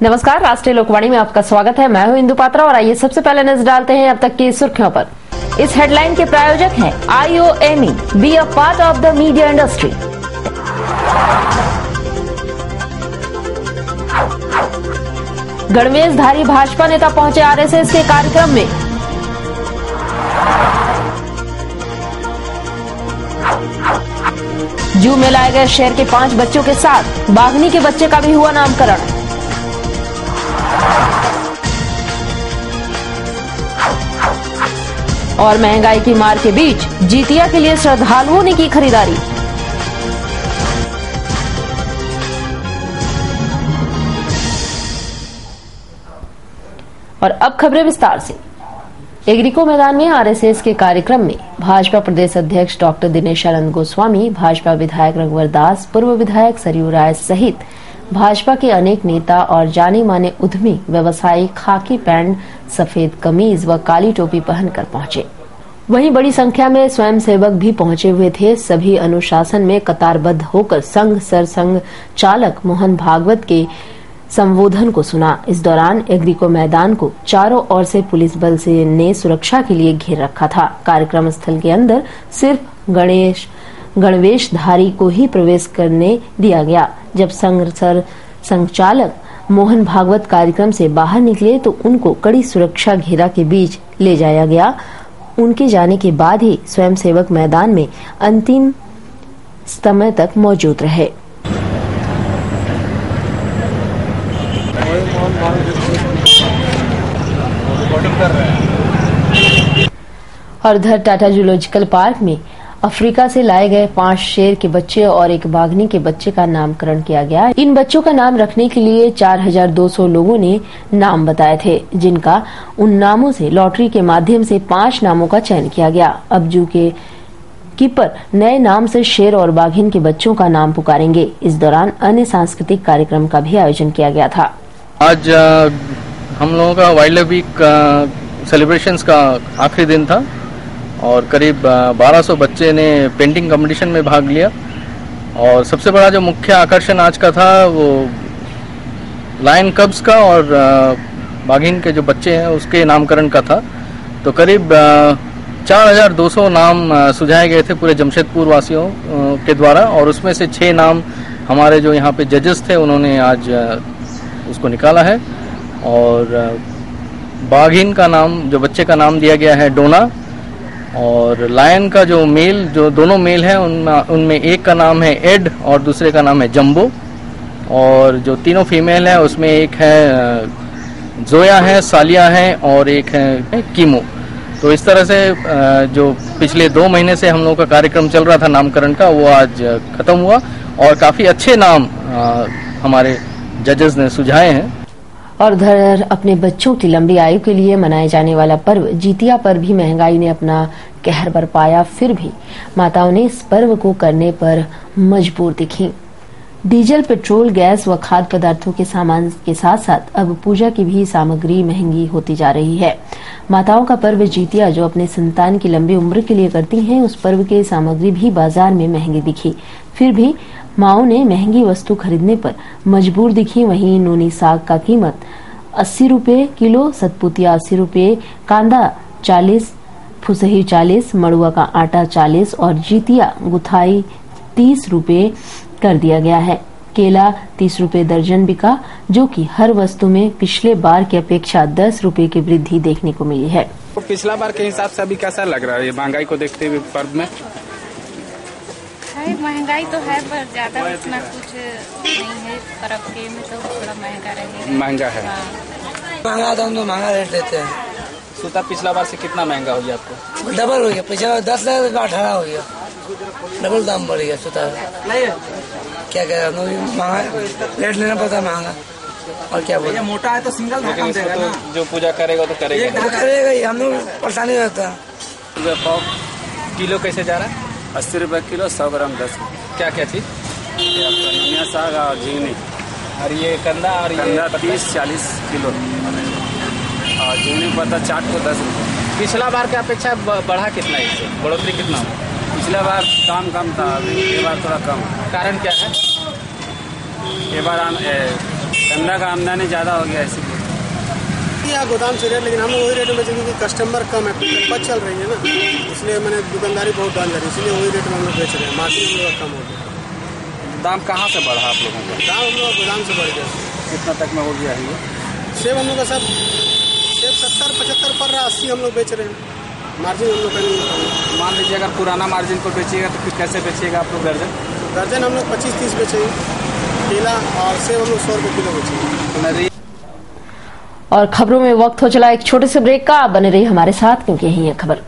नमस्कार, राष्ट्रीय लोकवाणी में आपका स्वागत है। मैं हूं इंदु पात्रा और आइए सबसे पहले नजर डालते हैं अब तक की सुर्खियों पर। इस हेडलाइन के प्रायोजक हैं IOME, be a part of the media industry. गणवेशधारी भाजपा नेता पहुंचे RSS के कार्यक्रम में। जू में लाए गए शेर के 5 बच्चों के साथ बाघनी के बच्चे का भी हुआ नामकरण। और महंगाई की मार के बीच जितिया के लिए श्रद्धालुओं ने की खरीदारी। और अब खबरें विस्तार से। एग्रीको मैदान में RSS के कार्यक्रम में भाजपा प्रदेश अध्यक्ष डॉक्टर दिनेशानंद गोस्वामी, भाजपा विधायक रघुवर दास, पूर्व विधायक सरयू राय सहित भाजपा के अनेक नेता और जाने माने उद्यमी व्यवसायी खाकी पैंट, सफेद कमीज व काली टोपी पहनकर पहुंचे। वहीं बड़ी संख्या में स्वयंसेवक भी पहुंचे हुए थे। सभी अनुशासन में कतारबद्ध होकर संघ सरसंघ चालक मोहन भागवत के संबोधन को सुना। इस दौरान एग्रीको मैदान को चारों ओर से पुलिस बल ने सुरक्षा के लिए घेर रखा था। कार्यक्रम स्थल के अंदर सिर्फ गणवेशधारी को ही प्रवेश करने दिया गया। जब संचालक मोहन भागवत कार्यक्रम से बाहर निकले तो उनको कड़ी सुरक्षा घेरा के बीच ले जाया गया। उनके जाने के बाद ही स्वयंसेवक मैदान में अंतिम समय तक मौजूद रहे। और उधर टाटा जूलॉजिकल पार्क में अफ्रीका से लाए गए 5 शेर के बच्चे और एक बाघनी के बच्चे का नामकरण किया गया। इन बच्चों का नाम रखने के लिए 4200 लोगों ने नाम बताए थे, जिनका उन नामों से लॉटरी के माध्यम से 5 नामों का चयन किया गया। अब जू के कीपर नए नाम से शेर और बाघिन के बच्चों का नाम पुकारेंगे। इस दौरान अन्य सांस्कृतिक कार्यक्रम का भी आयोजन किया गया था। आज हम लोगों का वाइल्ड लाइफ वीक सेलिब्रेशंस का आखिरी दिन था और करीब 1200 बच्चे ने पेंटिंग कंपटीशन में भाग लिया। और सबसे बड़ा जो मुख्य आकर्षण आज का था वो लायन कब्स का और बाघिन के जो बच्चे हैं उसके नामकरण का था। तो करीब 4200 नाम सुझाए गए थे पूरे जमशेदपुर वासियों के द्वारा और उसमें से 6 नाम हमारे जो यहाँ पे जजेस थे उन्होंने आज उसको निकाला है। और बाघिन का नाम, जो बच्चे का नाम दिया गया है डोना, और लायन का जो दोनों मेल हैं उनमें एक का नाम है एड और दूसरे का नाम है जंबो। और जो तीनों फीमेल हैं उसमें एक है जोया है, सालिया है और एक है कीमो। तो इस तरह से जो पिछले 2 महीने से हम लोगों का कार्यक्रम चल रहा था नामकरण का, वो आज खत्म हुआ और काफी अच्छे नाम हमारे जजेस ने सुझाए हैं। और उधर अपने बच्चों की लंबी आयु के लिए मनाए जाने वाला पर्व जितिया पर भी महंगाई ने अपना कहर बरपाया। फिर भी माताओं ने इस पर्व को करने पर मजबूर दिखी। डीजल, पेट्रोल, गैस व खाद्य पदार्थों के सामान के साथ साथ अब पूजा की भी सामग्री महंगी होती जा रही है। माताओं का पर्व जितिया जो अपने संतान की लंबी उम्र के लिए करती हैं, उस पर्व की सामग्री भी बाजार में महंगी दिखी। फिर भी माओं ने महंगी वस्तु खरीदने पर मजबूर दिखी। वहीं नूनी साग का कीमत 80 रुपए किलो, सतपुतिया 80 रुपए, कांदा 40, फुसही 40, मड़ुआ का आटा 40 और जितिया गुथाई 30 रुपए कर दिया गया है। केला 30 रुपए दर्जन बिका, जो कि हर वस्तु में पिछले बार की अपेक्षा 10 रुपए की वृद्धि देखने को मिली है। तो पिछला बार के हिसाब से अभी कैसा लग रहा है ये महंगाई को देखते हुए पर्व में? महंगाई तो है पर ज्यादा उतना कुछ नहीं है। पर्व के में तो थोड़ा महंगा रहेगा। महंगा है। महंगा तो हम तो महंगा रेट लेते हैं। सूता पिछला बार से कितना महंगा हो गया आपको? डबल हो गया। पिछला 10 का 18 हो गया, डबल दाम बढ़ गया सूता। क्या कह रहा महंगा रेट लेना पड़ता है महंगा। और क्या बोले, मोटा है तो सिंगल धक्का देगा ना। जो पूजा करेगा तो करेगा ही। हम लोग परेशानी रहता है। किलो कैसे जा रहा है? 80 रुपये किलो, 100 ग्राम 10। क्या क्या चीज? धनिया, साग और झींगनी। और ये कंदा और कंदा 30-40 किलो और झींगनी पत्ता चाट को 10 रुपये। पिछला बार की अपेक्षा बढ़ा कितना है? इससे बढ़ोतरी कितना? पिछला बार दाम कम था, अभी ये बार थोड़ा कम। कारण क्या है? ये बार गन्ना का आमदनी ज़्यादा हो गया इसीलिए। यहाँ गोदाम से रेट, लेकिन हम वही रेट में बेचेंगे क्योंकि कस्टमर कम है, बच चल रही है ना, इसलिए मैंने दुकानदारी बहुत डाल जा रही है, इसलिए वही रेट में हम लोग बेच रहे हैं। मार्जिन हम लोग कम हो गया। दाम कहाँ से बढ़ा आप लोगों का? दाम हम लोग गोदाम से बढ़ गया। कितना तक में हो गया है ये? सेब हम लोग का सब सेब 70-75 पर रहा, 80 हम लोग बेच रहे हैं। मार्जिन हम लोग का नहीं। मान लीजिए अगर पुराना मार्जिन पर बेचिएगा तो फिर कैसे बेचिएगा आप लोग दर्जन? हम लोग 25-30 बेचेंगे केला, और सेब हम लोग 100 रुपये किलो बेचेंगे। और खबरों में वक्त हो चला एक छोटे से ब्रेक का। बने रहिए हमारे साथ क्योंकि यही है खबर।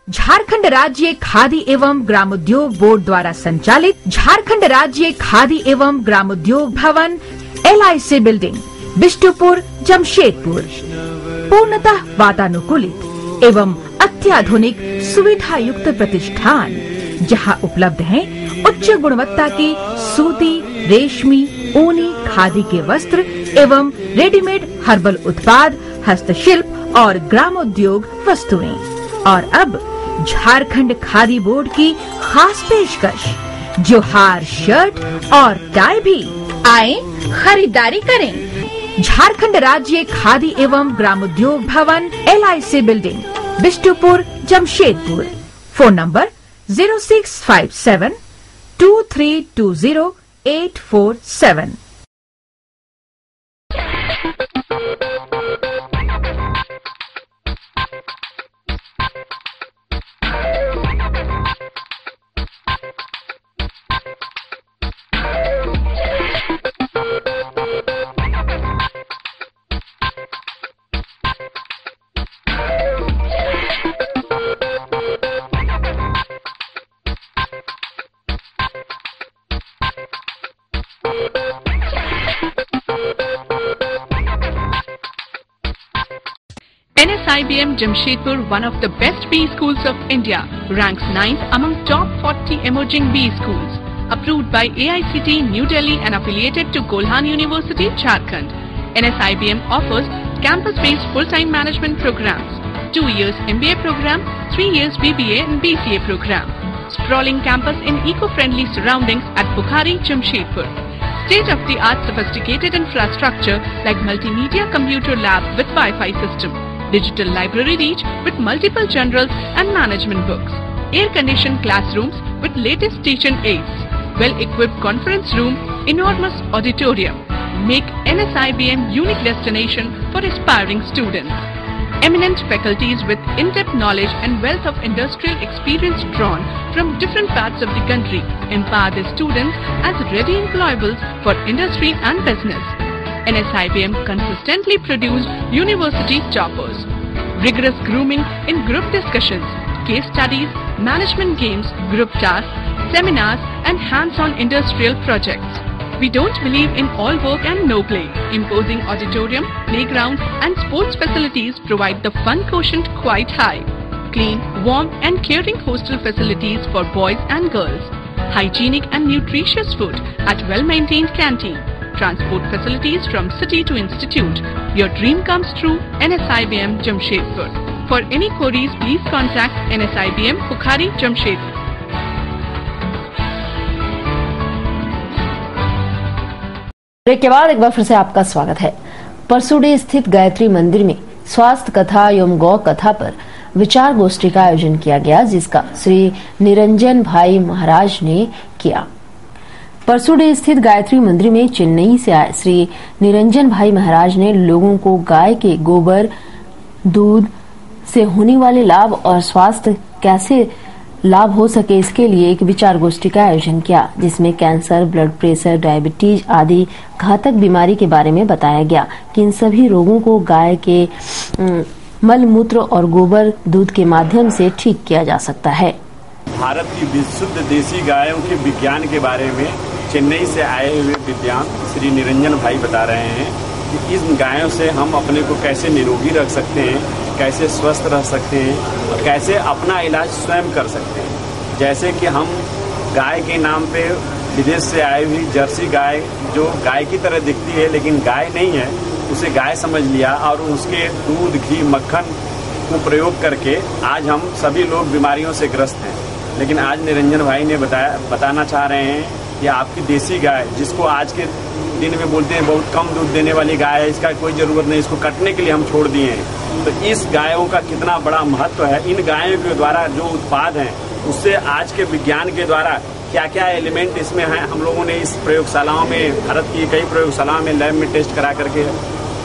झारखंड राज्य खादी एवं ग्रामोद्योग बोर्ड द्वारा संचालित झारखंड राज्य खादी एवं ग्रामोद्योग भवन LIC बिल्डिंग बिष्टुपुर जमशेदपुर पूर्णतः वातानुकूलित एवं अत्याधुनिक सुविधा युक्त प्रतिष्ठान, जहां उपलब्ध हैं उच्च गुणवत्ता की सूती, रेशमी, ऊनी, खादी के वस्त्र एवं रेडीमेड हर्बल उत्पाद, हस्तशिल्प और ग्रामोद्योग वस्तुएं। और अब झारखंड खादी बोर्ड की खास पेशकश, जोहार शर्ट और टाई भी। आए खरीदारी करें। झारखंड राज्य खादी एवं ग्रामोद्योग भवन LIC building Bistupur Jamshedpur. Phone number 0657 2320 847। NSIBM Jamshedpur, one of the best B schools of India, ranks 9th among top 40 emerging B schools. Approved by AICTE New Delhi and affiliated to Golhan University, Jharkhand. NSIBM offers campus-based full-time management programs, 2 years MBA program, 3 years BBA and BCA program. Sprawling campus in eco-friendly surroundings at Bukhari, Jamshedpur. State-of-the-art sophisticated infrastructure like multimedia computer lab with Wi-Fi system. Digital library reach with multiple general and management books. Air-conditioned classrooms with latest teaching aids. Well-equipped conference room, enormous auditorium. Make NSIBM unique destination for aspiring students. Eminent faculties with in-depth knowledge and wealth of industrial experience drawn from different parts of the country empower the students as ready employables for industry and business. NSIBM consistently produced university toppers. Rigorous grooming in group discussions, case studies, management games, group tasks, seminars and hands-on industrial projects. We don't believe in all work and no play. Imposing auditorium, playground and sports facilities provide the fun quotient quite high. Clean, warm and caring hostel facilities for boys and girls. Hygienic and nutritious food at well-maintained canteen. Transport facilities from city to institute. Your dream comes true, NSIBM Jamshedpur. For any queries, please contact NSIBM Bukhari Jamshedpur. Break के बाद एक बार फिर से आपका स्वागत है। परसुडी स्थित गायत्री मंदिर में स्वास्थ्य कथा एवं गौ कथा पर विचार गोष्ठी का आयोजन किया गया, जिसका श्री निरंजन भाई महाराज ने किया। परसुडी स्थित गायत्री मंदिर में चेन्नई से आए श्री निरंजन भाई महाराज ने लोगों को गाय के गोबर, दूध से होने वाले लाभ और स्वास्थ्य कैसे लाभ हो सके इसके लिए एक विचार गोष्ठी का आयोजन किया, जिसमें कैंसर, ब्लड प्रेशर, डायबिटीज आदि घातक बीमारी के बारे में बताया गया कि इन सभी रोगों को गाय के मल मूत्र और गोबर दूध के माध्यम से ठीक किया जा सकता है। भारत की विशुद्ध देसी गायों के विज्ञान के बारे में चेन्नई से आए हुए विद्वान श्री निरंजन भाई बता रहे हैं कि इन गायों से हम अपने को कैसे निरोगी रख सकते हैं, कैसे स्वस्थ रह सकते हैं और कैसे अपना इलाज स्वयं कर सकते हैं। जैसे कि हम गाय के नाम पे विदेश से आई हुई जर्सी गाय जो गाय की तरह दिखती है लेकिन गाय नहीं है, उसे गाय समझ लिया और उसके दूध, घी, मक्खन को प्रयोग करके आज हम सभी लोग बीमारियों से ग्रस्त हैं। लेकिन आज निरंजन भाई ने बताना चाह रहे हैं कि आपकी देसी गाय, जिसको आज के दिन में बोलते हैं बहुत कम दूध देने वाली गाय है, इसका कोई जरूरत नहीं, इसको कटने के लिए हम छोड़ दिए हैं, तो इस गायों का कितना बड़ा महत्व है। इन गायों के द्वारा जो उत्पाद हैं उससे आज के विज्ञान के द्वारा क्या क्या एलिमेंट इसमें हैं, हम लोगों ने इस प्रयोगशालाओं में, भारत की कई प्रयोगशालाओं में लैब में टेस्ट करा करके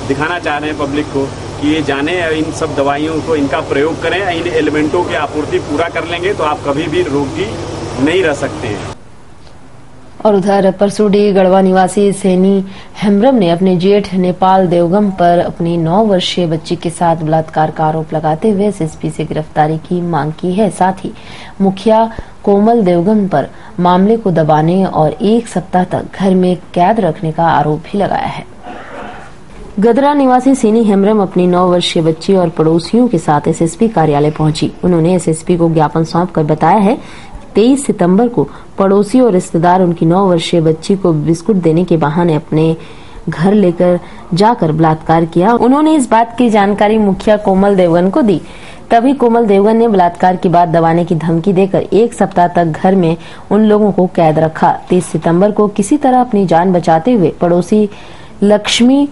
दिखाना चाह रहे हैं पब्लिक को कि ये जाने इन सब दवाइयों को, इनका प्रयोग करें, इन एलिमेंटों की आपूर्ति पूरा कर लेंगे तो आप कभी भी रोगी नहीं रह सकते हैं। और उधर परसुडी गढ़वा निवासी सैनी हेम्ब्रम ने अपने जेठ नेपाल देवगम पर अपनी 9 वर्षीय बच्ची के साथ बलात्कार का आरोप लगाते हुए एसएसपी से गिरफ्तारी की मांग की है। साथ ही मुखिया कोमल देवगम पर मामले को दबाने और 1 सप्ताह तक घर में कैद रखने का आरोप भी लगाया है। गदरा निवासी सैनी हेम्ब्रम अपनी 9 वर्षीय बच्ची और पड़ोसियों के साथ एसएसपी कार्यालय पहुंची। उन्होंने एसएसपी को ज्ञापन सौंपकर बताया है 23 सितंबर को पड़ोसी और रिश्तेदार उनकी 9 वर्षीय बच्ची को बिस्कुट देने के बहाने अपने घर लेकर जाकर बलात्कार किया। उन्होंने इस बात की जानकारी मुखिया कोमल देवगन को दी। तभी कोमल देवगन ने बलात्कार की बात दबाने की धमकी देकर 1 सप्ताह तक घर में उन लोगों को कैद रखा। 23 सितंबर को किसी तरह अपनी जान बचाते हुए पड़ोसी लक्ष्मी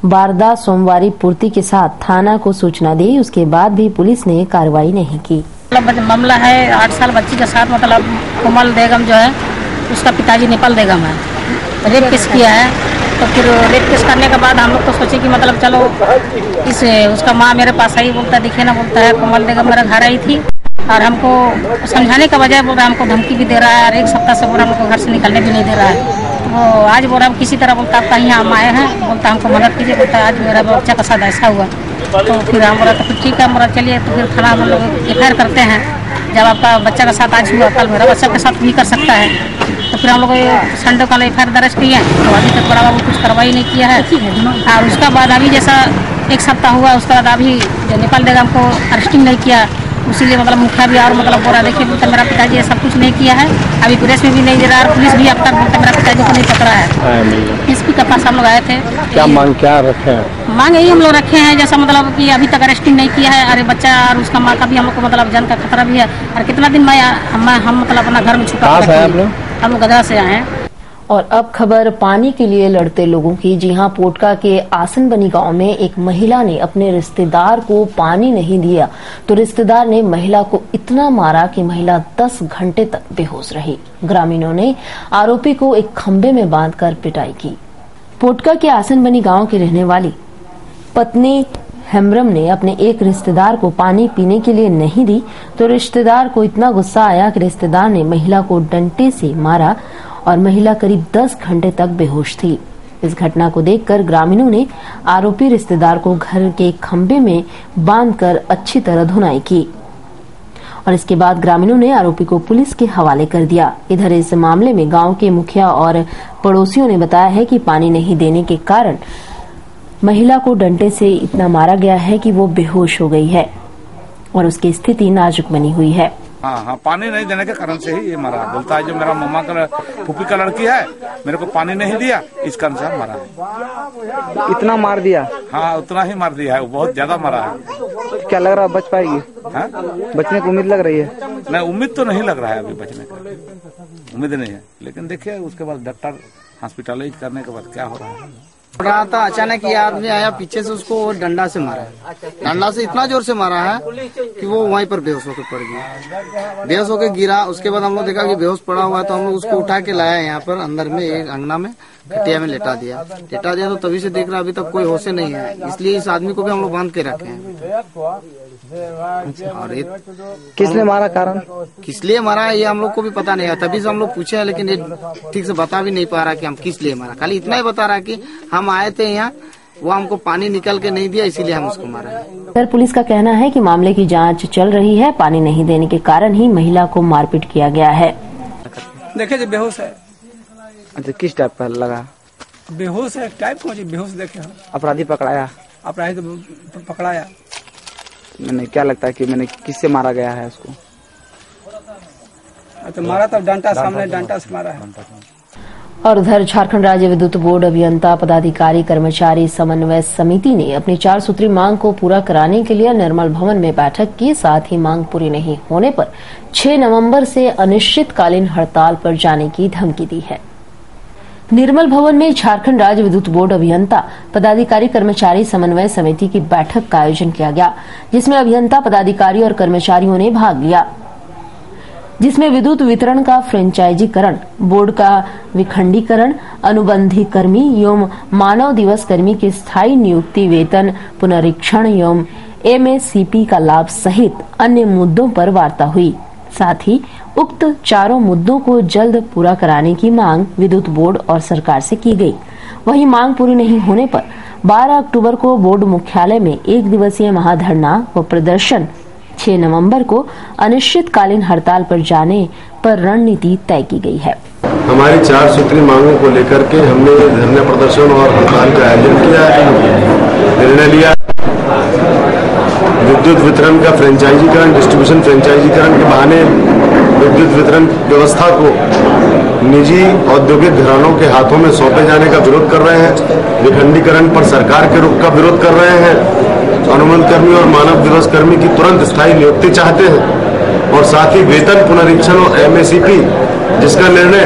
बारदा सोमवारी पूर्ति के साथ थाना को सूचना दी। उसके बाद भी पुलिस ने कार्रवाई नहीं की। मामला है 8 साल बच्ची के साथ, मतलब कोमल बेगम जो है उसका पिताजी नेपाल बेगम है, रेप केस किया है। तो फिर रेप केस करने के बाद हम लोग तो सोचे कि मतलब चलो उसका माँ मेरे पास आई, बोलता दिखे ना, बोलता है कोमल बेगम मेरे घर आई थी और हमको समझाने का बजाय बोल रहा है हमको धमकी भी दे रहा है और 1 सप्ताह से बोल रहा हमको घर से निकलने भी नहीं दे रहा है। वो आज बोल रहा है किसी तरह, बोलता आपका यहाँ हम आए हैं, बोलता हमको मदद कीजिए, बोलता आज मेरा बच्चा के साथ ऐसा हुआ। तो फिर हम बोला तो फिर ठीक है, हम बोला चलिए तो फिर थाना हम लोग FIR करते हैं। जब आपका बच्चा के साथ आज हुआ कल मेरा बच्चा के साथ भी कर सकता है। तो फिर हम लोग संडे को FIR दर्ज किए, तो अभी तक बड़ा बाबू कुछ कार्रवाई नहीं किया है। और उसका बाद अभी जैसा 1 सप्ताह हुआ उसके बाद अभी नेपाल बेगम को अरेस्टिंग नहीं किया, उसीलिए मतलब मुखिया भी और मतलब बोला देखिए बोलता मेरा पिताजी ये सब कुछ नहीं किया है, अभी प्रेस में भी नहीं दे रहा और पुलिस भी अब तक बोलता मेरा पिताजी को नहीं पकड़ा है। एसपी के पास हम लोग आए थे। क्या मांग क्या रखे हैं? मांग यही हम लोग रखे हैं जैसा मतलब कि अभी तक अरेस्टिंग नहीं किया है, अरे बच्चा और उसका माँ का भी हम लोग को मतलब जान का खतरा भी है। और कितना दिन में हम मतलब अपना घर में छुपा हम लोग गदरा से आए हैं। और अब खबर पानी के लिए लड़ते लोगों की। जी हां, पोटका के आसनबनी गांव में एक महिला ने अपने रिश्तेदार को पानी नहीं दिया तो रिश्तेदार ने महिला को इतना मारा कि महिला 10 घंटे तक बेहोश रही। ग्रामीणों ने आरोपी को एक खंबे में बांधकर पिटाई की। पोटका के आसनबनी गांव की रहने वाली पत्नी हेम्ब्रम ने अपने एक रिश्तेदार को पानी पीने के लिए नहीं दी तो रिश्तेदार को इतना गुस्सा आया कि रिश्तेदार ने महिला को डंडे से मारा और महिला करीब 10 घंटे तक बेहोश थी। इस घटना को देखकर ग्रामीणों ने आरोपी रिश्तेदार को घर के खंबे में बांधकर अच्छी तरह धुनाई की और इसके बाद ग्रामीणों ने आरोपी को पुलिस के हवाले कर दिया। इधर इस मामले में गांव के मुखिया और पड़ोसियों ने बताया है कि पानी नहीं देने के कारण महिला को डंडे से इतना मारा गया है कि वो बेहोश हो गई है और उसकी स्थिति नाजुक बनी हुई है। हाँ, पानी नहीं देने के कारण से ही ये मरा। बोलता है जो मेरा मामा का फूफी का लड़की है, मेरे को पानी नहीं दिया, इस कारण से मरा है। इतना मार दिया? हाँ, उतना ही मार दिया है, वो बहुत ज्यादा मरा है। क्या लग रहा है बच पाएगी? हाँ? बचने की उम्मीद लग रही है? नहीं, उम्मीद तो नहीं लग रहा है, अभी बचने का उम्मीद नहीं है, लेकिन देखिए उसके बाद डॉक्टर हॉस्पिटलाइज करने के बाद क्या हो रहा है। रहा था, अचानक ये आदमी आया पीछे से, उसको डंडा से मारा है। डंडा से इतना जोर से मारा है कि वो वहीं पर बेहोश होकर पड़ गया। बेहोश होकर गिरा। उसके बाद हम लोग देखा कि बेहोश पड़ा हुआ है तो हम लोग उसको उठा के लाया यहाँ पर अंदर में एक अंगना में। खटिया में लेटा दिया तो तभी से देख रहा अभी तक कोई होश नहीं है, इसलिए इस आदमी को भी हम लोग बांध के रखे हैं। और किसने मारा, कारण किस लिए मारा ये हम लोग को भी पता नहीं है, तभी से हम लोग पूछे हैं, लेकिन ये ठीक से बता भी नहीं पा रहा कि हम किस लिए मारा। खाली इतना ही बता रहा कि हम आए थे यहाँ, वो हमको पानी निकल के नहीं दिया, इसीलिए हम उसको मारा है। सर, पुलिस का कहना है कि मामले की जांच चल रही है। पानी नहीं देने के कारण ही महिला को मारपीट किया गया है। देखे जो बेहोश है। अच्छा, किस टाइप का लगा? बेहोश है, टाइप को बेहोश देखे। अपराधी पकड़ाया? अपराधी तो पकड़ाया। मैंने क्या लगता है कि मैंने किससे मारा गया है उसको? तो मारा तो डंडा सामने, डंडा से मारा है। और उधर झारखंड राज्य विद्युत बोर्ड अभियंता पदाधिकारी कर्मचारी समन्वय समिति ने अपनी 4 सूत्री मांग को पूरा कराने के लिए निर्मल भवन में बैठक की। साथ ही मांग पूरी नहीं होने पर 6 नवंबर से अनिश्चितकालीन हड़ताल पर जाने की धमकी दी है। निर्मल भवन में झारखंड राज्य विद्युत बोर्ड अभियंता पदाधिकारी कर्मचारी समन्वय समिति की बैठक का आयोजन किया गया, जिसमें अभियंता पदाधिकारी और कर्मचारियों ने भाग लिया, जिसमें विद्युत वितरण का फ्रेंचाइजीकरण, बोर्ड का विखंडीकरण, अनुबंधी कर्मी एवं मानव दिवस कर्मी की स्थायी नियुक्ति, वेतन पुनरीक्षण एवं एमएससीपी का लाभ सहित अन्य मुद्दों पर वार्ता हुई। साथ ही उक्त चारों मुद्दों को जल्द पूरा कराने की मांग विद्युत बोर्ड और सरकार से की गई। वहीं मांग पूरी नहीं होने पर 12 अक्टूबर को बोर्ड मुख्यालय में 1 दिवसीय महाधरना व प्रदर्शन, 6 नवंबर को अनिश्चितकालीन हड़ताल पर जाने पर रणनीति तय की गई है। हमारी 4 सूत्री मांगों को लेकर के हमने धरना प्रदर्शन और हड़ताल का आयोजन किया है। निर्णय लिया विद्युत वितरण का फ्रेंचाइजीकरण, डिस्ट्रीब्यूशन फ्रेंचाइजीकरण के बहाने विद्युत वितरण व्यवस्था को निजी औद्योगिक घरानों के हाथों में सौंपे जाने का विरोध कर रहे हैं। विखंडीकरण पर सरकार के रुख का विरोध कर रहे हैं। अनुबंध कर्मी और मानव दिवस कर्मी की तुरंत स्थायी नियुक्ति चाहते हैं। और साथ ही वेतन पुनरीक्षण और एमएससीपी, जिसका निर्णय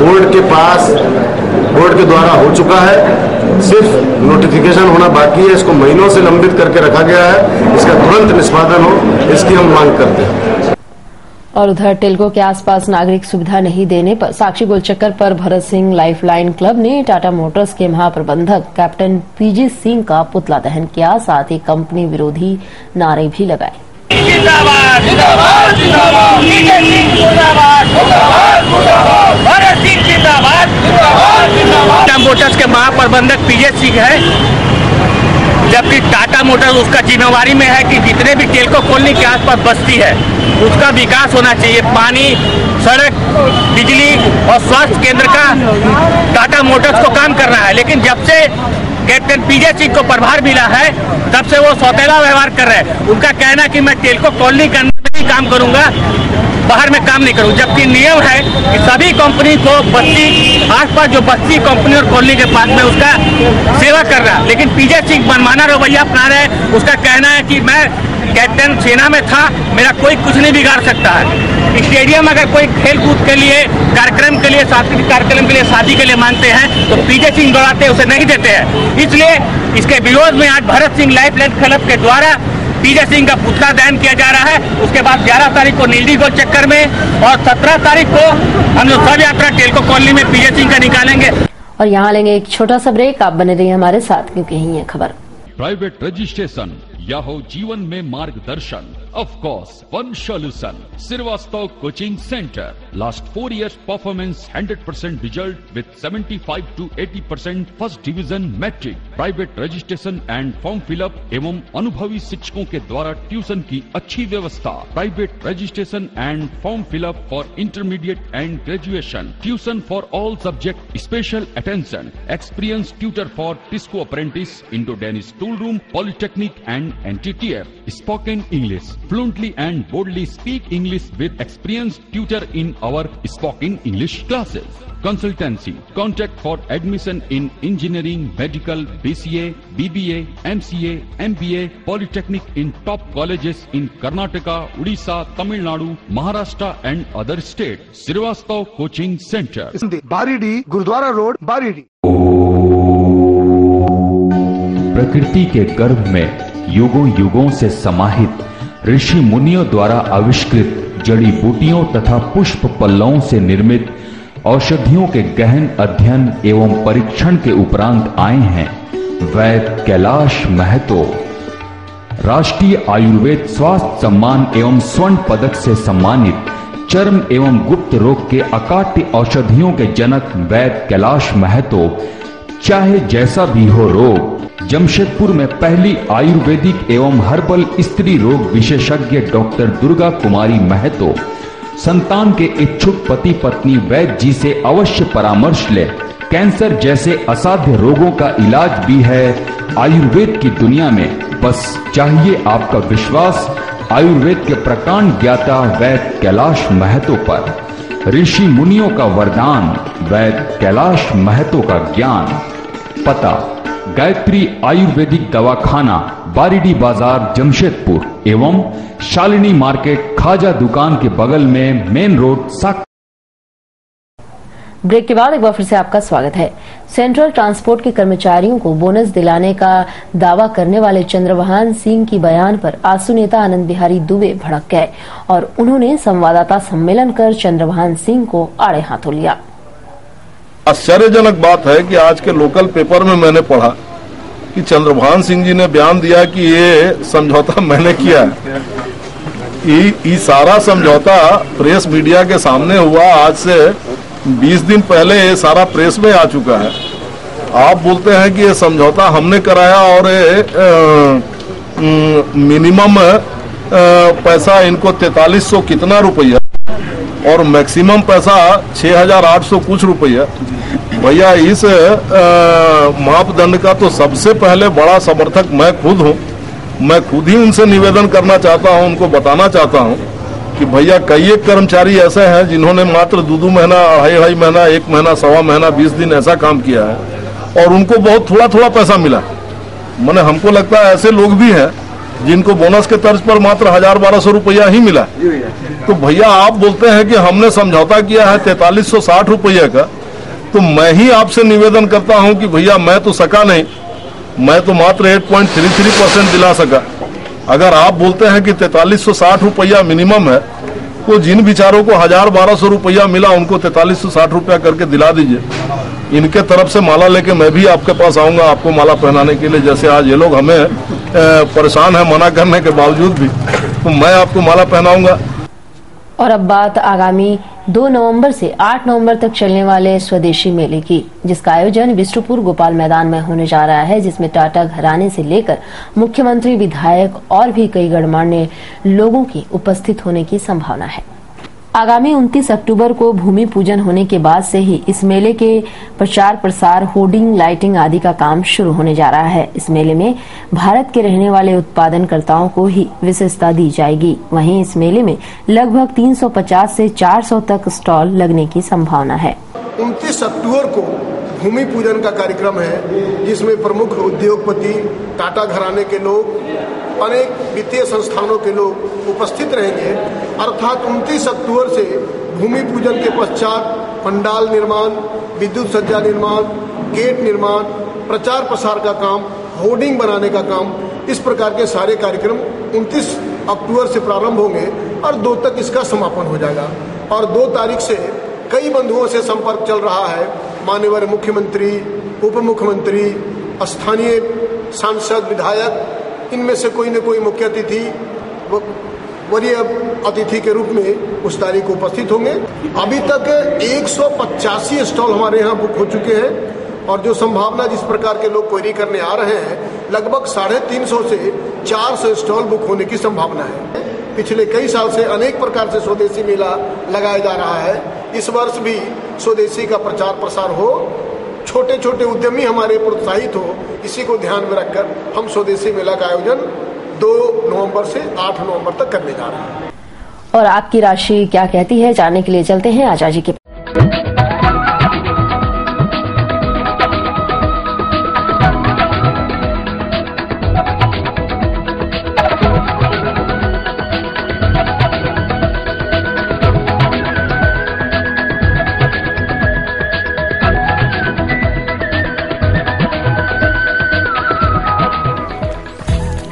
बोर्ड के द्वारा हो चुका है, सिर्फ नोटिफिकेशन होना बाकी है। इसको महीनों से लंबित करके रखा गया है। इसका तुरंत निष्पादन हो, इसकी हम मांग करते हैं। और उधर टेल्को के आसपास नागरिक सुविधा नहीं देने पर साक्षी गोलचक्कर पर भरत सिंह लाइफलाइन क्लब ने टाटा मोटर्स के महाप्रबंधक कैप्टन पीजे सिंह का पुतला दहन किया। साथ ही कंपनी विरोधी नारे भी लगाए। जिंदाबाद जिंदाबाद जिंदाबाद, पीजे सिंह जिंदाबाद जिंदाबाद, भरत सिंह जिंदाबाद जिंदाबाद जिंदाबाद। टाटा मोटर्स के महाप्रबंधक पीजे सिंह है, जबकि टाटा मोटर्स उसका जिम्मेवारी में है कि जितने भी टेल्को कॉलोनी के आसपास बस्ती है उसका विकास होना चाहिए। पानी, सड़क, बिजली और स्वास्थ्य केंद्र का टाटा मोटर्स को काम करना है। लेकिन जब से कैप्टन पीजे सिंह को प्रभार मिला है तब से वो सौतेला व्यवहार कर रहे हैं। उनका कहना कि मैं टेल्को कॉलोनी के अंदर ही काम करूंगा, बाहर में काम नहीं करूँ, जबकि नियम है कि सभी कंपनी को बस्ती आसपास जो बस्ती कंपनी और कॉलोनी के पास में उसका सेवा कर रहा है। लेकिन पीजे सिंह मनमाना रवैया अपना रहे हैं। उसका कहना है कि मैं कैप्टन सेना में था, मेरा कोई कुछ नहीं बिगाड़ सकता है। स्टेडियम अगर कोई खेल कूद के लिए, कार्यक्रम के लिए, सांस्कृतिक कार्यक्रम के लिए, शादी के लिए मांगते हैं तो पीजे सिंह दौड़ाते उसे नहीं देते हैं। इसलिए इसके विरोध में आज भरत सिंह लाइफलाइन क्लब के द्वारा पीजे सिंह का पुतला दहन किया जा रहा है। उसके बाद 11 तारीख को नीलडी गोल चक्कर में और 17 तारीख को हम लोग सब यात्रा टेल्को कॉलोनी में पीजे सिंह का निकालेंगे। और यहाँ लेंगे एक छोटा सा ब्रेक। आप बने रहिए हमारे साथ, क्योंकि यही है खबर। प्राइवेट रजिस्ट्रेशन या हो जीवन में मार्गदर्शन, of course one solution, Srivastava Coaching Center. Last 4 years performance 100% result with 75 to 80% first division metric. Private registration and form fill up एवं अनुभवी शिक्षकों के द्वारा ट्यूशन की अच्छी व्यवस्था। Private registration and form fill up for intermediate and graduation. Tuition for all subject, special attention. Experienced tutor for Tisco apprentice, Indo-Danish tool room, Polytechnic and NTTF. Spoken English. Fluently and boldly speak English with experienced tutor in our spoken English classes. Consultancy. Contact for admission in engineering, medical, BCA, BBA, MCA, MBA, Polytechnic in top colleges in Karnataka, Odisha, Tamil Nadu, Maharashtra and other states. Srivastava Coaching Center. Baridih, Gurudwara road, Baridih. प्रकृति के गर्भ में युगों युगों से समाहित ऋषि मुनियों द्वारा आविष्कृत जड़ी बूटियों तथा पुष्प पल्लवों से निर्मित औषधियों के गहन अध्ययन एवं परीक्षण के उपरांत आए हैं वैद्य कैलाश महतो। राष्ट्रीय आयुर्वेद स्वास्थ्य सम्मान एवं स्वर्ण पदक से सम्मानित चर्म एवं गुप्त रोग के अकाट्य औषधियों के जनक वैद्य कैलाश महतो, चाहे जैसा भी हो रोग, जमशेदपुर में पहली आयुर्वेदिक एवं हर्बल स्त्री रोग विशेषज्ञ डॉक्टर दुर्गा कुमारी महतो संतान के इच्छुक पति पत्नी वैद्य जी से अवश्य परामर्श ले। कैंसर जैसे असाध्य रोगों का इलाज भी है आयुर्वेद की दुनिया में, बस चाहिए आपका विश्वास आयुर्वेद के प्रकांड ज्ञाता वैद्य कैलाश महतो पर। ऋषि मुनियों का वरदान, वैद्य कैलाश महतो का ज्ञान। पता गायत्री आयुर्वेदिक दवाखाना, बारीडी बाजार, जमशेदपुर एवं शालिनी मार्केट खाजा दुकान के बगल में मेन रोड साक। ब्रेक के बाद एक बार फिर से आपका स्वागत है। सेंट्रल ट्रांसपोर्ट के कर्मचारियों को बोनस दिलाने का दावा करने वाले चंद्रभान सिंह की बयान पर आसू नेता आनंद बिहारी दुबे भड़क गए और उन्होंने संवाददाता सम्मेलन कर चंद्रभान सिंह को आड़े हाथों लिया। आश्चर्यजनक बात है कि आज के लोकल पेपर में मैंने पढ़ा कि चंद्रभान सिंह जी ने बयान दिया कि ये समझौता मैंने किया है। ये सारा समझौता प्रेस मीडिया के सामने हुआ। आज से 20 दिन पहले ये सारा प्रेस में आ चुका है। आप बोलते हैं कि ये समझौता हमने कराया और मिनिमम पैसा इनको 4300 कितना रुपया और मैक्सिमम पैसा 6800 कुछ रुपया। भैया इस मापदंड का तो सबसे पहले बड़ा समर्थक मैं खुद हूँ। मैं खुद ही उनसे निवेदन करना चाहता हूँ, उनको बताना चाहता हूँ कि भैया कई एक कर्मचारी ऐसे हैं जिन्होंने मात्र 2-2 महीना, 2.5 महीना, 1 महीना, 1.25 महीना, 20 दिन ऐसा काम किया है और उनको बहुत थोड़ा पैसा मिला। मैंने हमको लगता है ऐसे लोग भी हैं जिनको बोनस के तर्ज पर मात्र 1000-1200 रुपया ही मिला। तो भैया आप बोलते हैं कि हमने समझौता किया है 4360 रुपये का, तो मैं ही आपसे निवेदन करता हूं कि भैया मैं तो सका नहीं, मैं तो मात्र 8.33% दिला सका। अगर आप बोलते हैं कि 4360 रुपया मिनिमम है, तो जिन बिचारों को 1000-1200 रुपया मिला उनको 4360 रुपया करके दिला दीजिए। इनके तरफ से माला लेके मैं भी आपके पास आऊंगा आपको माला पहनाने के लिए। जैसे आज ये लोग हमें परेशान है मना करने के बावजूद भी, तो मैं आपको माला पहनाऊंगा। और अब बात आगामी 2 नवंबर से 8 नवंबर तक चलने वाले स्वदेशी मेले की, जिसका आयोजन बिष्टुपुर गोपाल मैदान में होने जा रहा है, जिसमें टाटा घराने से लेकर मुख्यमंत्री, विधायक और भी कई गणमान्य लोगों की उपस्थित होने की संभावना है। आगामी 29 अक्टूबर को भूमि पूजन होने के बाद से ही इस मेले के प्रचार प्रसार, होर्डिंग, लाइटिंग आदि का काम शुरू होने जा रहा है। इस मेले में भारत के रहने वाले उत्पादनकर्ताओं को ही विशेषता दी जाएगी। वहीं इस मेले में लगभग 350 से 400 तक स्टॉल लगने की संभावना है। 29 अक्टूबर को भूमि पूजन का कार्यक्रम है, जिसमें प्रमुख उद्योगपति, टाटा घराने के लोग, अनेक वित्तीय संस्थानों के लोग उपस्थित रहेंगे। अर्थात 29 अक्टूबर से भूमि पूजन के पश्चात पंडाल निर्माण, विद्युत सज्जा निर्माण, गेट निर्माण, प्रचार प्रसार का काम, होर्डिंग बनाने का काम, इस प्रकार के सारे कार्यक्रम 29 अक्टूबर से प्रारंभ होंगे और 2 तक इसका समापन हो जाएगा। और 2 तारीख से कई बंधुओं से संपर्क चल रहा है। माननीय मुख्यमंत्री, उप मुख्यमंत्री, स्थानीय सांसद, विधायक, इनमें से कोई न कोई मुख्य अतिथि, वरीय अतिथि के रूप में उस तारीख को उपस्थित होंगे। अभी तक 185 स्टॉल हमारे यहाँ बुक हो चुके हैं और जो संभावना जिस प्रकार के लोग क्वेरी करने आ रहे हैं, लगभग 350 से 400 स्टॉल बुक होने की संभावना है। पिछले कई साल से अनेक प्रकार से स्वदेशी मेला लगाया जा रहा है। इस वर्ष भी स्वदेशी का प्रचार प्रसार हो, छोटे छोटे उद्यमी हमारे प्रोत्साहित हो, इसी को ध्यान में रखकर हम स्वदेशी मेला का आयोजन 2 नवंबर से 8 नवंबर तक करने जा रहे हैं। और आपकी राशि क्या कहती है, जानने के लिए चलते हैं आचार्य जी के।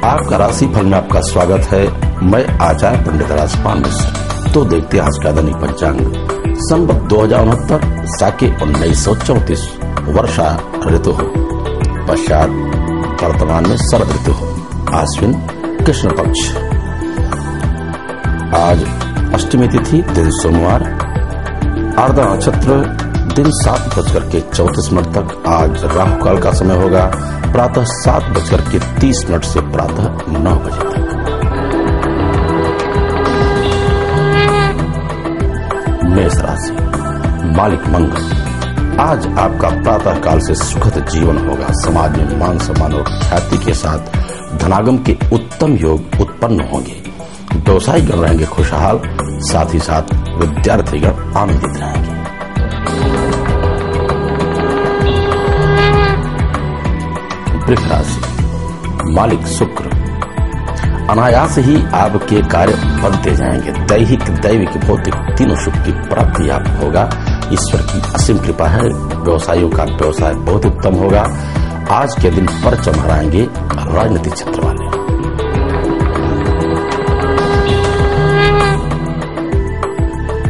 आपका राशि फल में आपका स्वागत है। मैं आचार्य पंडित राजपाल मिश्र। तो देखते हैं आज का दैनिक पंचांग। संवत 2069 साके 1934 वर्षा ऋतु हो, पश्चात वर्तमान में शरद ऋतु हो, आश्विन कृष्ण पक्ष। आज अष्टमी तिथि दिन सोमवार, आर्द्रा नक्षत्र दिन 7:34 तक। आज राहु काल का समय होगा प्रातः 7:30 से प्रातः 9 बजे तक। मेष राशि, मालिक मंगल। आज आपका प्रातः काल से सुखद जीवन होगा। समाज में मान सम्मान और ख्याति के साथ धनागम के उत्तम योग उत्पन्न होंगे। व्यवसायीगण रहेंगे खुशहाल, साथ ही साथ विद्यार्थीगण आनंदित रहेंगे। वृष राशि, मालिक शुक्र। अनायास ही आपके कार्य बनते जाएंगे। दैहिक, दैविक, भौतिक तीनों सुख की प्राप्ति आपको होगा। ईश्वर की असीम कृपा है। व्यवसायियों का व्यवसाय बहुत उत्तम होगा। आज के दिन परचम हराएंगे राजनीतिक क्षेत्र वाले।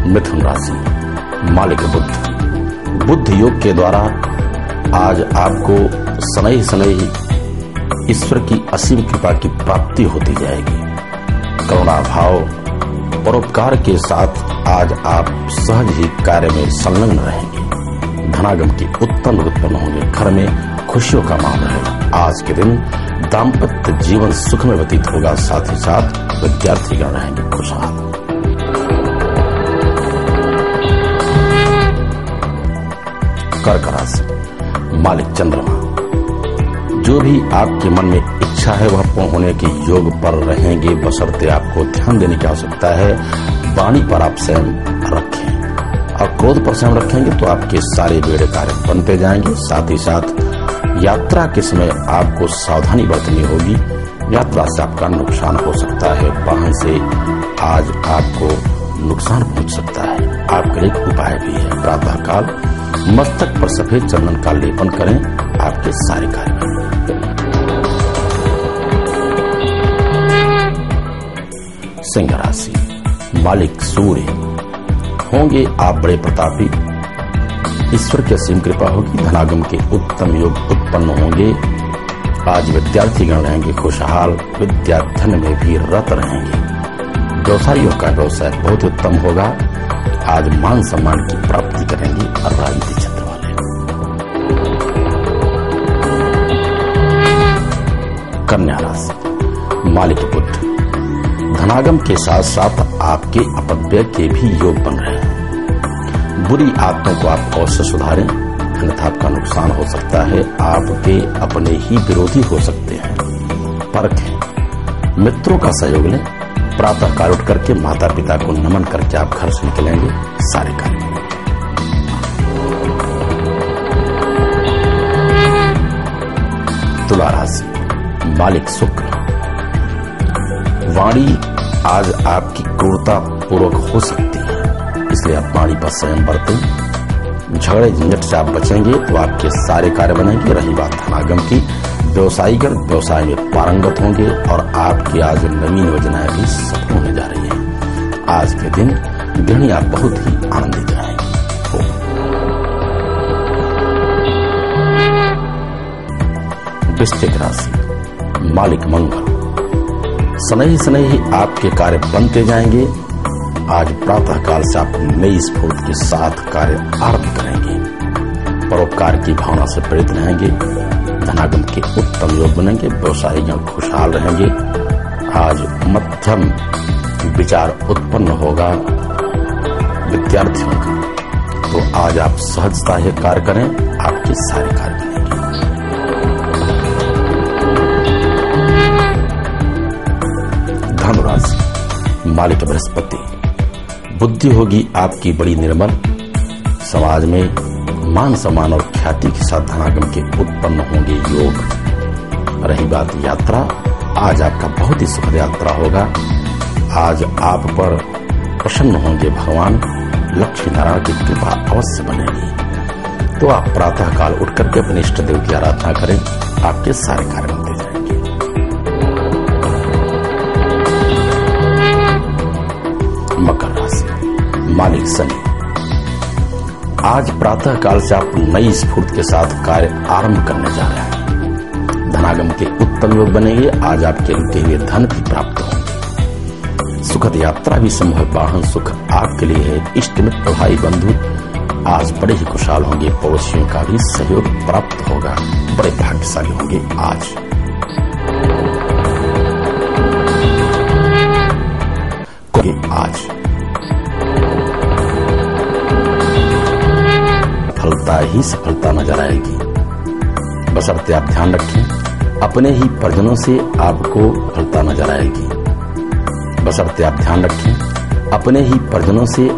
मिथुन राशि, मालिक बुध। बुद्ध योग के द्वारा आज आपको शनैः शनैः ईश्वर की असीम कृपा की प्राप्ति होती जाएगी। करुणा भाव, परोपकार के साथ आज आप सहज ही कार्य में संलग्न रहेंगे। धनागम की उत्पन्न उत्पन्न होंगे। घर में खुशियों का माहौल रहेगा। आज के दिन दाम्पत्य जीवन सुख में व्यतीत होगा। साथ ही साथ विद्यार्थीगण रहेंगे खुशहाल। कर्क राशि, मालिक चंद्रमा। जो भी आपके मन में इच्छा है वह पूर्ण होने के योग पर रहेंगे, बशर्ते आपको ध्यान देने की आवश्यकता है। वाणी पर आप संयम रखें और क्रोध पर संयम रखेंगे तो आपके सारे बेड़े कार्य बनते जाएंगे। साथ ही साथ यात्रा के समय आपको सावधानी बरतनी होगी। यात्रा से आपका नुकसान हो सकता है। वाहन से आज आपको नुकसान पहुंच सकता है। आपके लिए एक उपाय भी है। प्रातः काल मस्तक पर सफेद चंदन का लेपन करें, आपके सारे कार्य बनेंगे। सिंह राशि, मालिक सूर्य। होंगे आप बड़े प्रतापी। ईश्वर की असीम कृपा होगी। धनागम के उत्तम योग उत्पन्न होंगे। आज विद्यार्थीगण रहेंगे खुशहाल। विद्याध्ययन में भी रत रहेंगे। व्यवसायियों का व्यवसाय बहुत उत्तम होगा। आज मान सम्मान की प्राप्ति करेंगे राजनीतिक क्षेत्र वाले। कन्या राशि, मालिक बुध। धनागम के साथ साथ आपके अपव्यय के भी योग बन रहे हैं। बुरी आदतों को आप अवश्य सुधारें, अन्यथा आपका नुकसान हो सकता है। आपके अपने ही विरोधी हो सकते हैं। परखें, मित्रों का सहयोग लें। प्रातः काल उठ करके माता पिता को नमन करके आप घर से निकलेंगे, सारे कार्य बनेंगे। तुला राशि, मालिक शुक्र। वाणी आज आपकी क्रूरता पूर्वक हो सकती है, इसलिए आप वाणी पर संयम बरतें। झगड़े झंझट से आप बचेंगे तो आपके सारे कार्य बनेंगे। रही बात धनागम की, व्यवसायीगण व्यवसाय में पारंगत होंगे और आपकी आज नवीन योजनाएं भी सफल होने जा रही हैं। आज के दिन गृहिणी आप बहुत ही आनंदित रहेंगे। वृश्चिक राशि, मालिक मंगल। शनैः शनैः आपके कार्य बनते जाएंगे। आज प्रातः काल से आप नई स्फूर्ति के साथ कार्य आरंभ करेंगे। परोपकार की भावना से प्रेरित रहेंगे। धनागम के उत्तम योग बनेंगे। व्यवसायीगण खुशहाल रहेंगे। आज मध्यम विचार उत्पन्न होगा विद्यार्थियों का, तो आज आप सहजता से कार्य करें, आपके सारे कार्य बनेंगे। धनुराशि, मालिक बृहस्पति। बुद्धि होगी आपकी बड़ी निर्मल। समाज में मान सम्मान और ख्याति के साथ धनागम के उत्पन्न होंगे योग। रही बात यात्रा, आज आपका बहुत ही सुखद यात्रा होगा। आज आप पर प्रसन्न होंगे भगवान। लक्ष्मी नारायण की कृपा अवश्य बनेगी। तो आप प्रातः काल उठ करके अपने इष्ट देव की आराधना करें, आपके सारे कार्य बनते जाएंगे। मकर राशि, मालिक शनि। आज प्रातः काल से आप नई स्फूर्ति के साथ कार्य आरंभ करने जा रहे हैं। धनागम के उत्तम योग बनेंगे। आज आपके रुके हुए धन भी प्राप्त होंगे। सुखद यात्रा भी संभव। वाहन सुख आपके लिए है। इष्ट मित्र भाई बंधु आज बड़े ही खुशहाल होंगे। पड़ोसियों का भी सहयोग प्राप्त होगा। बड़े भाग्यशाली होंगे आज। सफलता ही सफलता नजर आएगी। बशर्ते आप ध्यान रखें, अपने ही परिजनों से आपको सफलता नजर आएगी। बशर्ते आप ध्यान रखें, अपने ही परिजनों से।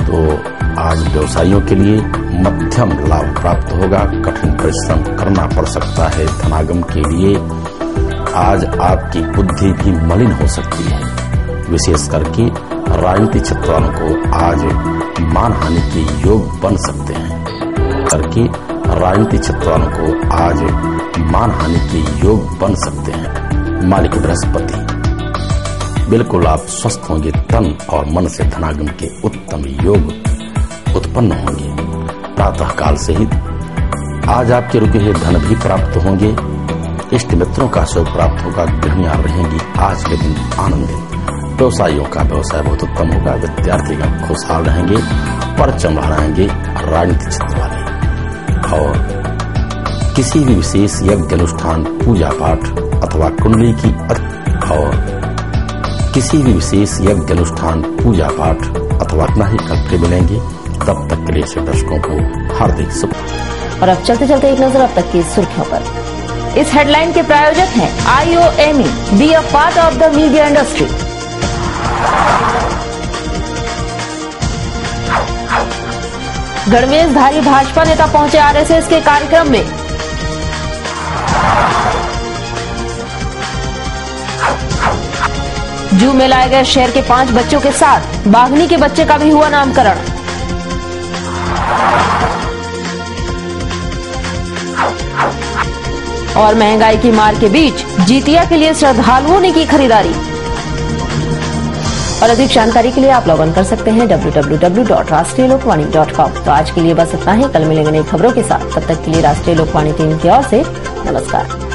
तो आज व्यवसायियों के लिए मध्यम लाभ प्राप्त होगा। कठिन परिश्रम करना पड़ सकता है। धनागम के लिए आज आपकी बुद्धि भी मलिन हो सकती है। विशेष करके राजनीतिक क्षेत्र वालों को आज मानहानि के योग बन सकते हैं। करके राजनीतिक क्षेत्र वालों को आज मानहानि के योग बन सकते हैं। मालिक बृहस्पति, बिल्कुल आप स्वस्थ होंगे। तन और मन से धनागम के उत्तम योग उत्पन्न होंगे। प्रातः काल से ही आज आपके रुके हुए धन भी प्राप्त होंगे। इष्ट मित्रों का सहयोग प्राप्त होगा। गृहिणियां रहेंगी आज के दिन आनंदित। व्यवसायियों का व्यवसाय बहुत उत्तम होगा। विद्यार्थी का खुशहाल रहेंगे। परचम लहराएंगे राजनीतिक क्षेत्र वाले। और किसी भी विशेष यज्ञ अनुष्ठान, पूजा पाठ अथवा कुंडली की और किसी भी विशेष यज्ञ अनुष्ठान, पूजा पाठ अथवा ना ही कल फिर मिलेंगे। तब तक के लिए से दर्शकों को हार्दिक शुभ। और अब चलते चलते एक नजर अब तक की सुर्खियों पर। इस हेडलाइन के प्रायोजक हैं IOME, be a part of the media industry. गणवेशधारी भाजपा नेता पहुंचे RSS के कार्यक्रम में। जू में लाए गए शहर के 5 बच्चों के साथ बाघनी के बच्चे का भी हुआ नामकरण। और महंगाई की मार के बीच जितिया के लिए श्रद्धालुओं ने की खरीदारी। और अधिक जानकारी के लिए आप लॉग ऑन कर सकते हैं www.rashtriyalokvani.com। तो आज के लिए बस इतना ही। कल मिलेंगे नई खबरों के साथ। तब तक के लिए राष्ट्रीय लोकवाणी टीम की ओर से नमस्कार।